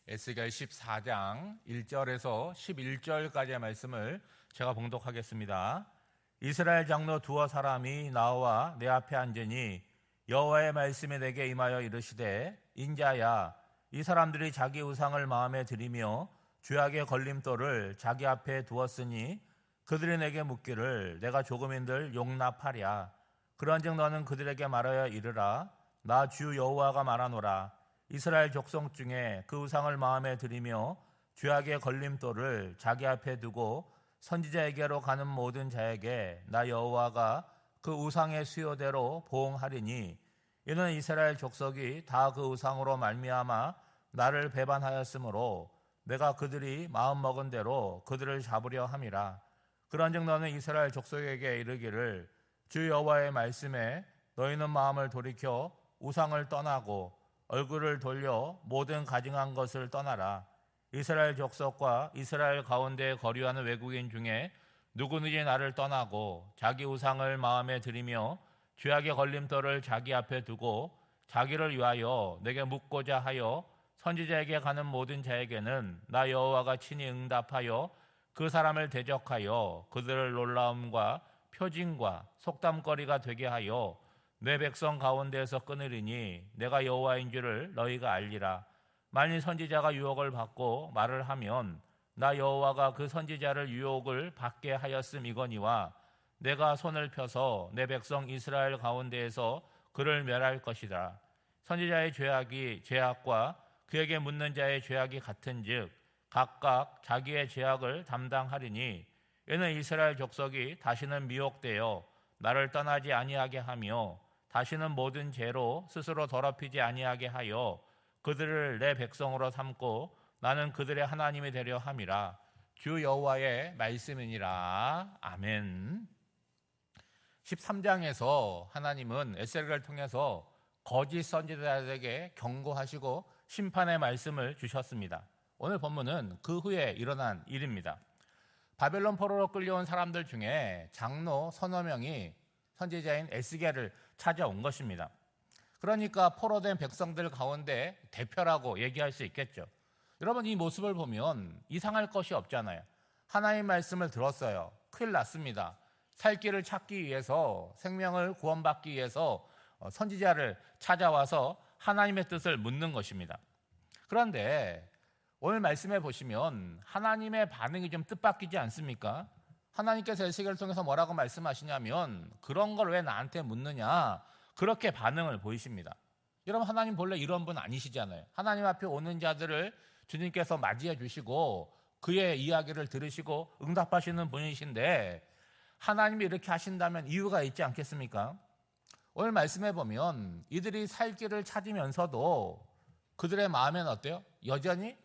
에스겔 14장 1절에서 11절까지의 말씀을 제가 봉독하겠습니다. 이스라엘 장로 두어 사람이 나와 내 앞에 앉으니 여호와의 말씀이 내게 임하여 이르시되 인자야, 이 사람들이 자기 우상을 마음에 들이며 죄악의 걸림돌을 자기 앞에 두었으니 그들이 내게 묻기를 내가 조금인들 용납하랴. 그런즉 너는 그들에게 말하여 이르라. 나 주 여호와가 말하노라. 이스라엘 족속 중에 그 우상을 마음에 들이며 죄악의 걸림돌을 자기 앞에 두고 선지자에게로 가는 모든 자에게 나 여호와가 그 우상의 수요대로 보응하리니 이는 이스라엘 족속이 다 그 우상으로 말미암아 나를 배반하였으므로 내가 그들이 마음먹은 대로 그들을 잡으려 함이라. 그런즉 너는 이스라엘 족속에게 이르기를 주 여호와의 말씀에 너희는 마음을 돌이켜 우상을 떠나고 얼굴을 돌려 모든 가증한 것을 떠나라. 이스라엘 족속과 이스라엘 가운데 거류하는 외국인 중에 누구든지 나를 떠나고 자기 우상을 마음에 들이며 죄악의 걸림돌을 자기 앞에 두고 자기를 위하여 내게 묻고자 하여 선지자에게 가는 모든 자에게는 나 여호와가 친히 응답하여 그 사람을 대적하여 그들을 놀라움과 표징과 속담거리가 되게 하여 내 백성 가운데에서 끊으리니 내가 여호와인 줄을 너희가 알리라. 만일 선지자가 유혹을 받고 말을 하면 나 여호와가 그 선지자를 유혹을 받게 하였음이거니와 내가 손을 펴서 내 백성 이스라엘 가운데에서 그를 멸할 것이다. 선지자의 죄악과 그에게 묻는 자의 죄악이 같은즉 각각 자기의 죄악을 담당하리니 이는 이스라엘 족속이 다시는 미혹되어 나를 떠나지 아니하게 하며 다시는 모든 죄로 스스로 더럽히지 아니하게 하여 그들을 내 백성으로 삼고 나는 그들의 하나님이 되려 함이라. 주 여호와의 말씀이니라. 아멘. 13장에서 하나님은 에스겔을 통해서 거짓 선지자들에게 경고하시고 심판의 말씀을 주셨습니다. 오늘 본문은 그 후에 일어난 일입니다. 바벨론 포로로 끌려온 사람들 중에 장로 서너 명이 선지자인 에스겔을 찾아온 것입니다. 그러니까 포로된 백성들 가운데 대표라고 얘기할 수 있겠죠. 여러분, 이 모습을 보면 이상할 것이 없잖아요. 하나님의 말씀을 들었어요. 큰일 났습니다. 살 길을 찾기 위해서, 생명을 구원받기 위해서 선지자를 찾아와서 하나님의 뜻을 묻는 것입니다. 그런데 오늘 말씀해 보시면 하나님의 반응이 좀 뜻밖이지 않습니까? 하나님께서 에스겔을 통해서 뭐라고 말씀하시냐면 그런 걸 왜 나한테 묻느냐, 그렇게 반응을 보이십니다. 여러분, 하나님 본래 이런 분 아니시잖아요. 하나님 앞에 오는 자들을 주님께서 맞이해 주시고 그의 이야기를 들으시고 응답하시는 분이신데 하나님이 이렇게 하신다면 이유가 있지 않겠습니까? 오늘 말씀해 보면 이들이 살 길을 찾으면서도 그들의 마음에는 어때요? 여전히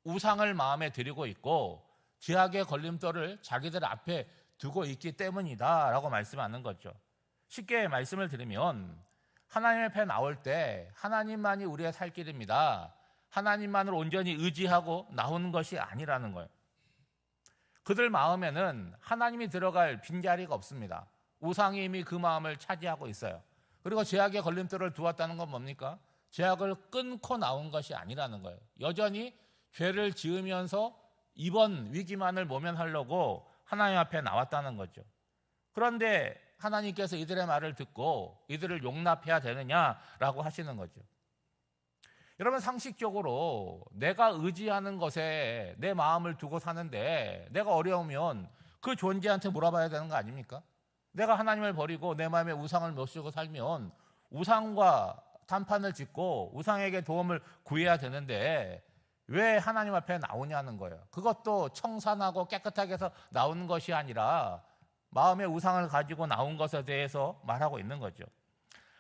우상을 마음에 들이고 있고 죄악의 걸림돌을 자기들 앞에 두고 있기 때문이다 라고 말씀하는 거죠. 쉽게 말씀을 드리면 하나님 앞에 나올 때 하나님만이 우리의 살 길입니다. 하나님만을 온전히 의지하고 나오는 것이 아니라는 거예요. 그들 마음에는 하나님이 들어갈 빈자리가 없습니다. 우상이 이미 그 마음을 차지하고 있어요. 그리고 죄악의 걸림돌을 두었다는 건 뭡니까? 죄악을 끊고 나온 것이 아니라는 거예요. 여전히 죄를 지으면서 이번 위기만을 모면하려고 하나님 앞에 나왔다는 거죠. 그런데 하나님께서 이들의 말을 듣고 이들을 용납해야 되느냐라고 하시는 거죠. 여러분, 상식적으로 내가 의지하는 것에 내 마음을 두고 사는데 내가 어려우면 그 존재한테 물어봐야 되는 거 아닙니까? 내가 하나님을 버리고 내 마음에 우상을 모시고 살면 우상과 단판을 짓고 우상에게 도움을 구해야 되는데 왜 하나님 앞에 나오냐는 거예요. 그것도 청산하고 깨끗하게 해서 나오는 것이 아니라 마음의 우상을 가지고 나온 것에 대해서 말하고 있는 거죠.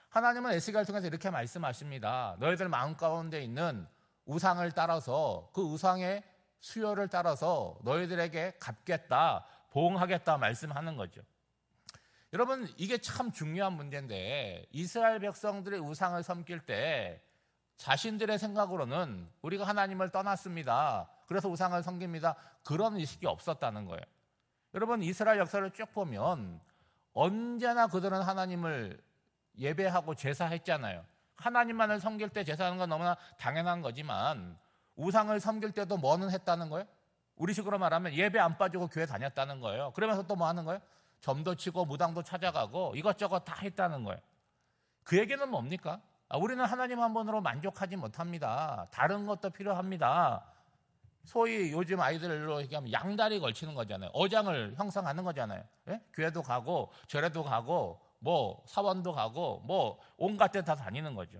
하나님은 에스겔을 통해서 이렇게 말씀하십니다. 너희들 마음 가운데 있는 우상을 따라서 그 우상의 수요를 따라서 너희들에게 갚겠다, 보응하겠다 말씀하는 거죠. 여러분, 이게 참 중요한 문제인데 이스라엘 백성들의 우상을 섬길 때 자신들의 생각으로는 우리가 하나님을 떠났습니다. 그래서 우상을 섬깁니다. 그런 의식이 없었다는 거예요. 여러분, 이스라엘 역사를 쭉 보면 언제나 그들은 하나님을 예배하고 제사했잖아요. 하나님만을 섬길 때 제사하는 건 너무나 당연한 거지만 우상을 섬길 때도 뭐는 했다는 거예요? 우리식으로 말하면 예배 안 빠지고 교회 다녔다는 거예요. 그러면서 또 뭐 하는 거예요? 점도 치고 무당도 찾아가고 이것저것 다 했다는 거예요. 그 얘기는 뭡니까? 우리는 하나님 한 분으로 만족하지 못합니다. 다른 것도 필요합니다. 소위 요즘 아이들로 얘기하면 양다리 걸치는 거잖아요. 어장을 형성하는 거잖아요. 예? 교회도 가고 절에도 가고 뭐 사원도 가고 뭐 온갖 데 다 다니는 거죠.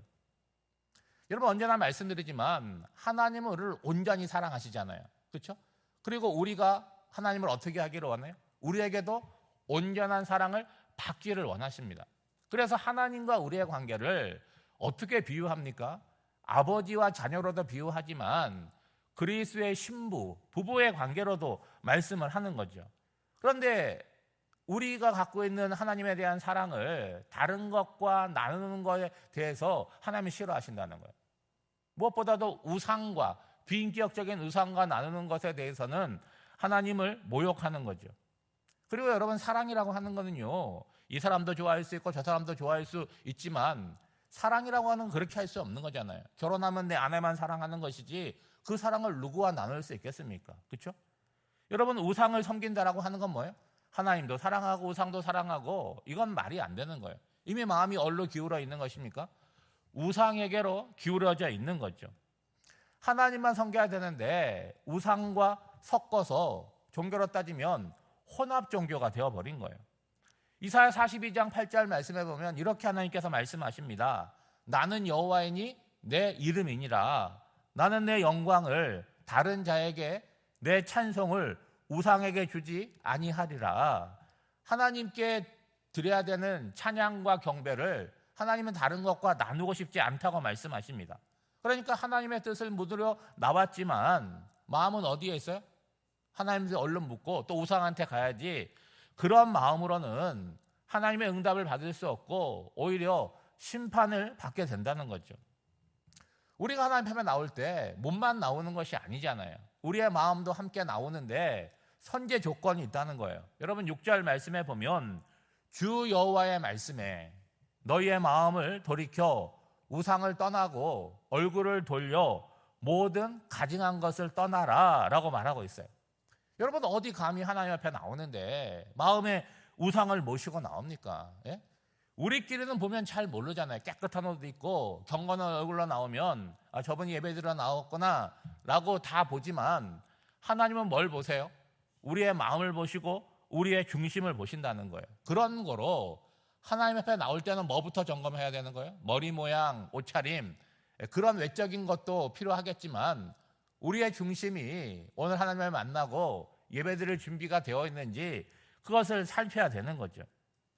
여러분 언제나 말씀드리지만 하나님은 우리를 온전히 사랑하시잖아요. 그렇죠? 그리고 우리가 하나님을 어떻게 하기를 원해요? 우리에게도 온전한 사랑을 받기를 원하십니다. 그래서 하나님과 우리의 관계를 어떻게 비유합니까? 아버지와 자녀로도 비유하지만 그리스도의 신부, 부부의 관계로도 말씀을 하는 거죠. 그런데 우리가 갖고 있는 하나님에 대한 사랑을 다른 것과 나누는 것에 대해서 하나님이 싫어하신다는 거예요. 무엇보다도 우상과 비인격적인 우상과 나누는 것에 대해서는 하나님을 모욕하는 거죠. 그리고 여러분 사랑이라고 하는 거는요, 이 사람도 좋아할 수 있고 저 사람도 좋아할 수 있지만 사랑이라고 하는 건 그렇게 할 수 없는 거잖아요. 결혼하면 내 아내만 사랑하는 것이지 그 사랑을 누구와 나눌 수 있겠습니까? 그렇죠? 여러분 우상을 섬긴다라고 하는 건 뭐예요? 하나님도 사랑하고 우상도 사랑하고 이건 말이 안 되는 거예요. 이미 마음이 어디로 기울어 있는 것입니까? 우상에게로 기울어져 있는 거죠. 하나님만 섬겨야 되는데 우상과 섞어서 종교로 따지면 혼합 종교가 되어버린 거예요. 이사야 42장 8절 말씀해 보면 이렇게 하나님께서 말씀하십니다. 나는 여호와이니 내 이름이니라. 나는 내 영광을 다른 자에게 내 찬송을 우상에게 주지 아니하리라. 하나님께 드려야 되는 찬양과 경배를 하나님은 다른 것과 나누고 싶지 않다고 말씀하십니다. 그러니까 하나님의 뜻을 묻으려 나왔지만 마음은 어디에 있어요? 하나님한테 얼른 묻고 또 우상한테 가야지. 그런 마음으로는 하나님의 응답을 받을 수 없고 오히려 심판을 받게 된다는 거죠. 우리가 하나님 앞에 나올 때 몸만 나오는 것이 아니잖아요. 우리의 마음도 함께 나오는데 선제 조건이 있다는 거예요. 여러분 6절 말씀에 보면 주 여호와의 말씀에 너희의 마음을 돌이켜 우상을 떠나고 얼굴을 돌려 모든 가증한 것을 떠나라 라고 말하고 있어요. 여러분 어디 감히 하나님 앞에 나오는데 마음에 우상을 모시고 나옵니까? 예? 우리끼리는 보면 잘 모르잖아요. 깨끗한 옷도 입고 경건한 얼굴로 나오면 저분이 예배드려 나왔구나 라고 다 보지만 하나님은 뭘 보세요? 우리의 마음을 보시고 우리의 중심을 보신다는 거예요. 그런 거로 하나님 앞에 나올 때는 뭐부터 점검해야 되는 거예요? 머리 모양, 옷차림 그런 외적인 것도 필요하겠지만 우리의 중심이 오늘 하나님을 만나고 예배드릴 준비가 되어 있는지 그것을 살펴야 되는 거죠.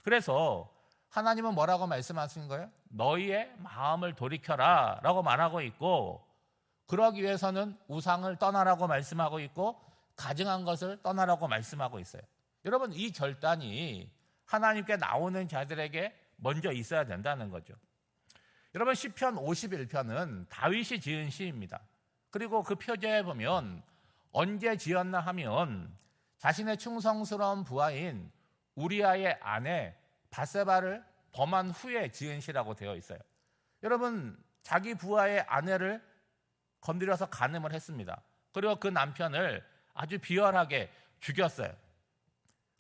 그래서 하나님은 뭐라고 말씀하시는 거예요? 너희의 마음을 돌이켜라 라고 말하고 있고 그러기 위해서는 우상을 떠나라고 말씀하고 있고 가증한 것을 떠나라고 말씀하고 있어요. 여러분 이 결단이 하나님께 나오는 자들에게 먼저 있어야 된다는 거죠. 여러분 시편 51편은 다윗이 지은 시입니다. 그리고 그 표제에 보면 언제 지었나 하면 자신의 충성스러운 부하인 우리아의 아내 바세바를 범한 후에 지은 시라고 되어 있어요. 여러분 자기 부하의 아내를 건드려서 간음을 했습니다. 그리고 그 남편을 아주 비열하게 죽였어요.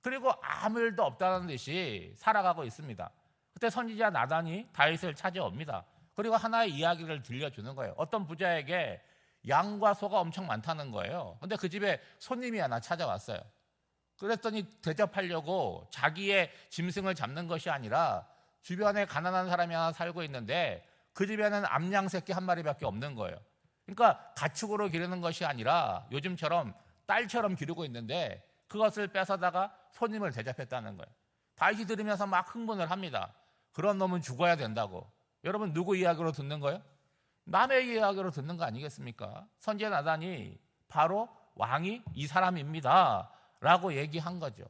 그리고 아무 일도 없다는 듯이 살아가고 있습니다. 그때 선지자 나단이 다윗을 찾아옵니다. 그리고 하나의 이야기를 들려주는 거예요. 어떤 부자에게 양과 소가 엄청 많다는 거예요. 근데 그 집에 손님이 하나 찾아왔어요. 그랬더니 대접하려고 자기의 짐승을 잡는 것이 아니라 주변에 가난한 사람이 하나 살고 있는데 그 집에는 암양 새끼 한 마리밖에 없는 거예요. 그러니까 가축으로 기르는 것이 아니라 요즘처럼 딸처럼 기르고 있는데 그것을 뺏어다가 손님을 대접했다는 거예요. 다윗이 들으면서 막 흥분을 합니다. 그런 놈은 죽어야 된다고. 여러분 누구 이야기로 듣는 거예요? 남의 이야기로 듣는 거 아니겠습니까? 선지자 나단이 바로 왕이 이 사람입니다 라고 얘기한 거죠.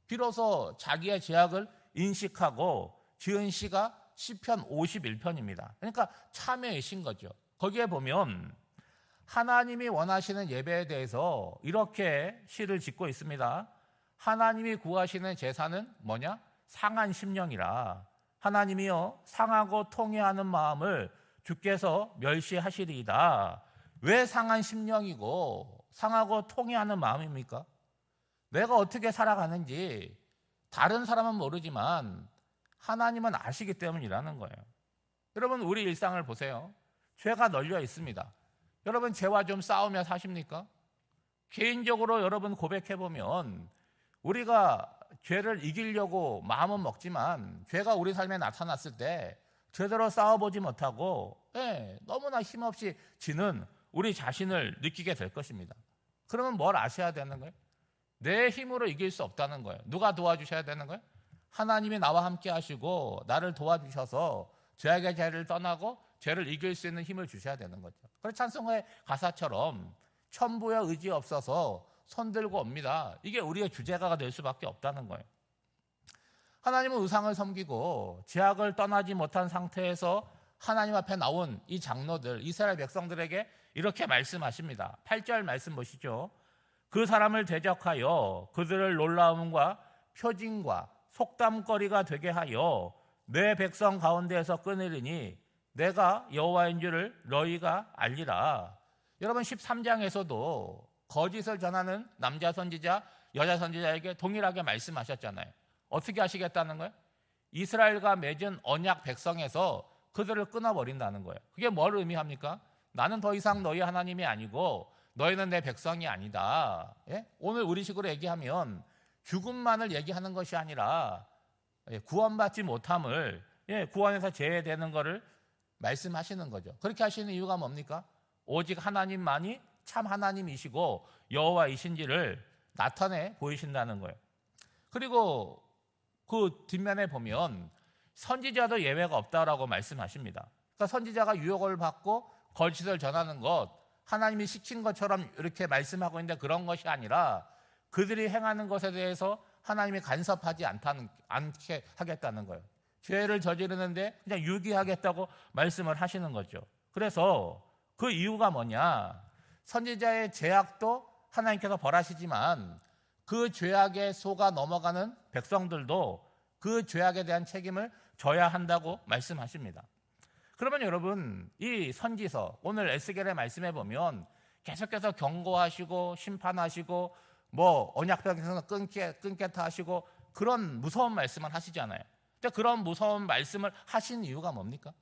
비로소 자기의 죄악을 인식하고 지은 시가 시편 51편입니다. 그러니까 참회의 시인 거죠. 거기에 보면 하나님이 원하시는 예배에 대해서 이렇게 시를 짓고 있습니다. 하나님이 구하시는 제사는 뭐냐? 상한 심령이라. 하나님이여 상하고 통회하는 마음을 주께서 멸시하시리이다. 왜 상한 심령이고 상하고 통해하는 마음입니까? 내가 어떻게 살아가는지 다른 사람은 모르지만 하나님은 아시기 때문이라는 거예요. 여러분, 우리 일상을 보세요. 죄가 널려 있습니다. 여러분, 죄와 좀 싸우며 사십니까? 개인적으로 여러분 고백해보면 우리가 죄를 이기려고 마음은 먹지만 죄가 우리 삶에 나타났을 때 제대로 싸워보지 못하고 너무나 힘없이 지는 우리 자신을 느끼게 될 것입니다. 그러면 뭘 아셔야 되는 거예요? 내 힘으로 이길 수 없다는 거예요. 누가 도와주셔야 되는 거예요? 하나님이 나와 함께 하시고 나를 도와주셔서 죄악의 죄를 떠나고 죄를 이길 수 있는 힘을 주셔야 되는 거죠. 그래서 찬송가의 가사처럼 천부의 의지 없어서 손들고 옵니다. 이게 우리의 주제가가 될 수밖에 없다는 거예요. 하나님은 우상을 섬기고 죄악을 떠나지 못한 상태에서 하나님 앞에 나온 이 장로들, 이스라엘 백성들에게 이렇게 말씀하십니다. 8절 말씀 보시죠. 그 사람을 대적하여 그들을 놀라움과 표징과 속담거리가 되게 하여 내 백성 가운데에서 끊으리니 내가 여호와인 줄을 너희가 알리라. 여러분, 13장에서도 거짓을 전하는 남자 선지자, 여자 선지자에게 동일하게 말씀하셨잖아요. 어떻게 하시겠다는 거예요? 이스라엘과 맺은 언약 백성에서 그들을 끊어버린다는 거예요. 그게 뭘 의미합니까? 나는 더 이상 너희 하나님이 아니고 너희는 내 백성이 아니다. 오늘 우리식으로 얘기하면 죽음만을 얘기하는 것이 아니라 구원받지 못함을 구원에서 제외되는 것을 말씀하시는 거죠. 그렇게 하시는 이유가 뭡니까? 오직 하나님만이 참 하나님이시고 여호와이신지를 나타내 보이신다는 거예요. 그리고 그 뒷면에 보면 선지자도 예외가 없다라고 말씀하십니다. 그러니까 선지자가 유혹을 받고 거짓을 전하는 것, 하나님이 시킨 것처럼 이렇게 말씀하고 있는데 그런 것이 아니라 그들이 행하는 것에 대해서 하나님이 간섭하지 않게 하겠다는 거예요. 죄를 저지르는데 그냥 유기하겠다고 말씀을 하시는 거죠. 그래서 그 이유가 뭐냐? 선지자의 죄악도 하나님께서 벌하시지만 그 죄악에 속아 넘어가는 백성들도 그 죄악에 대한 책임을 져야 한다고 말씀하십니다. 그러면 여러분, 이 선지서, 오늘 에스겔의 말씀에 보면 계속해서 경고하시고 심판하시고 언약벽에서 끊겠다 하시고 그런 무서운 말씀을 하시잖아요. 근데 그런 무서운 말씀을 하신 이유가 뭡니까?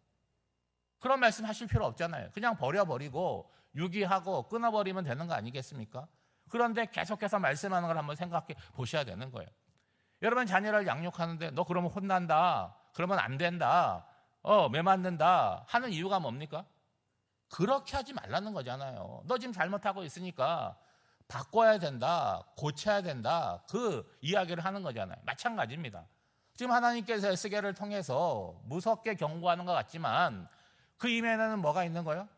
그런 말씀 하실 필요 없잖아요. 그냥 버려버리고 유기하고 끊어버리면 되는 거 아니겠습니까? 그런데 계속해서 말씀하는 걸 한번 생각해 보셔야 되는 거예요. 여러분, 자녀를 양육하는데 너 그러면 혼난다, 그러면 안 된다, 매 맞는다 하는 이유가 뭡니까? 그렇게 하지 말라는 거잖아요. 너 지금 잘못하고 있으니까 바꿔야 된다, 고쳐야 된다, 그 이야기를 하는 거잖아요. 마찬가지입니다. 지금 하나님께서 에스겔을 통해서 무섭게 경고하는 것 같지만 그 이면에는 뭐가 있는 거예요?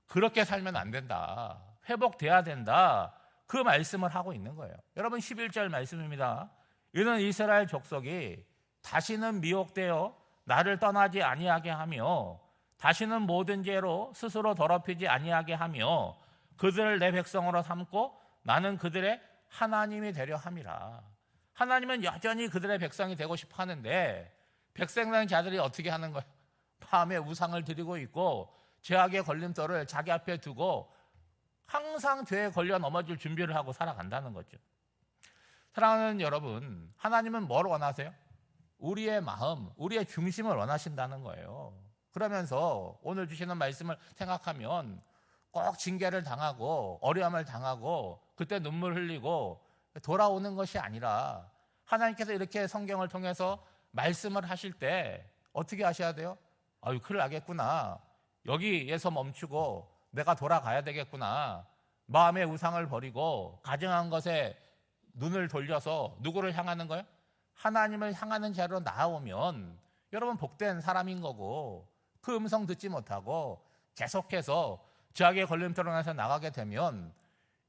그렇게 살면 안 된다, 회복돼야 된다, 그 말씀을 하고 있는 거예요. 여러분, 11절 말씀입니다. 이는 이스라엘 족속이 다시는 미혹되어 나를 떠나지 아니하게 하며 다시는 모든 죄로 스스로 더럽히지 아니하게 하며 그들을 내 백성으로 삼고 나는 그들의 하나님이 되려 함이라. 하나님은 여전히 그들의 백성이 되고 싶어 하는데 백성된 자들이 어떻게 하는 거예요? 밤에 우상을 드리고 있고 죄악의 걸림돌을 자기 앞에 두고 항상 죄에 걸려 넘어질 준비를 하고 살아간다는 거죠. 사랑하는 여러분, 하나님은 뭘 원하세요? 우리의 마음, 우리의 중심을 원하신다는 거예요. 그러면서 오늘 주시는 말씀을 생각하면 꼭 징계를 당하고 어려움을 당하고 그때 눈물 흘리고 돌아오는 것이 아니라 하나님께서 이렇게 성경을 통해서 말씀을 하실 때 어떻게 하셔야 돼요? 아유, 큰일 나겠구나, 여기에서 멈추고 내가 돌아가야 되겠구나, 마음의 우상을 버리고 가증한 것에 눈을 돌려서 누구를 향하는 거예요? 하나님을 향하는 자로 나아오면 여러분 복된 사람인 거고, 그 음성 듣지 못하고 계속해서 죄악의 걸림돌을 통해서 나가게 되면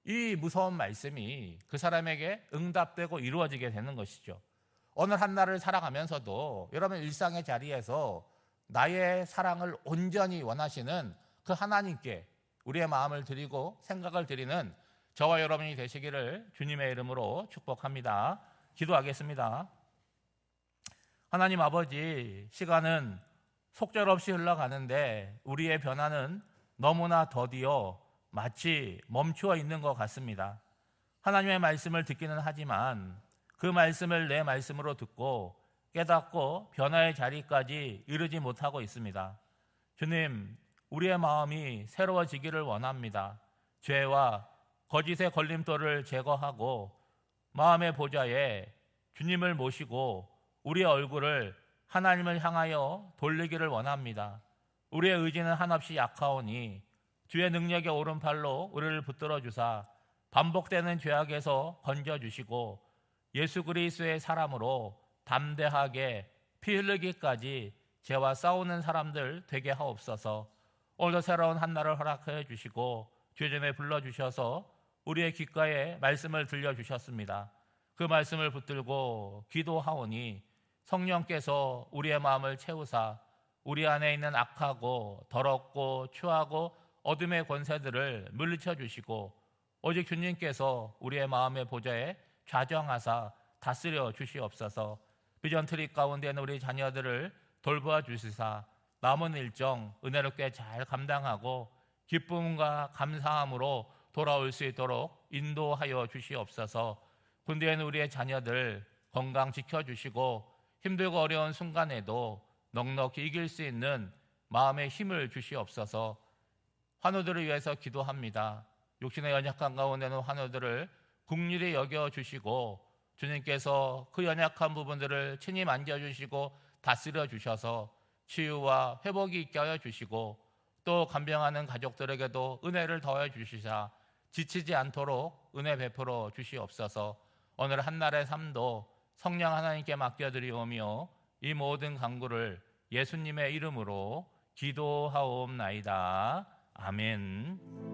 이 무서운 말씀이 그 사람에게 응답되고 이루어지게 되는 것이죠. 오늘 한 날을 살아가면서도 여러분 일상의 자리에서 나의 사랑을 온전히 원하시는 그 하나님께 우리의 마음을 드리고 생각을 드리는 저와 여러분이 되시기를 주님의 이름으로 축복합니다. 기도하겠습니다. 하나님 아버지, 시간은 속절없이 흘러가는데 우리의 변화는 너무나 더디어 마치 멈추어 있는 것 같습니다. 하나님의 말씀을 듣기는 하지만 그 말씀을 내 말씀으로 듣고 깨닫고 변화의 자리까지 이르지 못하고 있습니다. 주님, 우리의 마음이 새로워지기를 원합니다. 죄와 거짓의 걸림돌을 제거하고 마음의 보좌에 주님을 모시고 우리의 얼굴을 하나님을 향하여 돌리기를 원합니다. 우리의 의지는 한없이 약하오니 주의 능력의 오른팔로 우리를 붙들어 주사 반복되는 죄악에서 건져주시고 예수 그리스도의 사람으로 담대하게 피 흘리기까지 죄와 싸우는 사람들 되게 하옵소서. 오늘도 새로운 한 날을 허락하여 주시고 주의 전에 불러주셔서 우리의 귓가에 말씀을 들려주셨습니다. 그 말씀을 붙들고 기도하오니 성령께서 우리의 마음을 채우사 우리 안에 있는 악하고 더럽고 추하고 어둠의 권세들을 물리쳐 주시고 오직 주님께서 우리의 마음의 보좌에 좌정하사 다스려 주시옵소서. 비전 트립 가운데 있는 우리 자녀들을 돌보아 주시사 남은 일정 은혜롭게 잘 감당하고 기쁨과 감사함으로 돌아올 수 있도록 인도하여 주시옵소서. 군대에 있는 우리의 자녀들 건강 지켜주시고 힘들고 어려운 순간에도 넉넉히 이길 수 있는 마음의 힘을 주시옵소서. 환우들을 위해서 기도합니다. 육신의 연약한 가운데는 환우들을 긍휼히 여겨주시고 주님께서 그 연약한 부분들을 친히 만져주시고 다스려 주셔서 치유와 회복이 있게 하여 주시고 또 간병하는 가족들에게도 은혜를 더해 주시사 지치지 않도록 은혜 베풀어 주시옵소서. 오늘 한날의 삶도 성령 하나님께 맡겨드리오며 이 모든 간구를 예수님의 이름으로 기도하옵나이다. 아멘.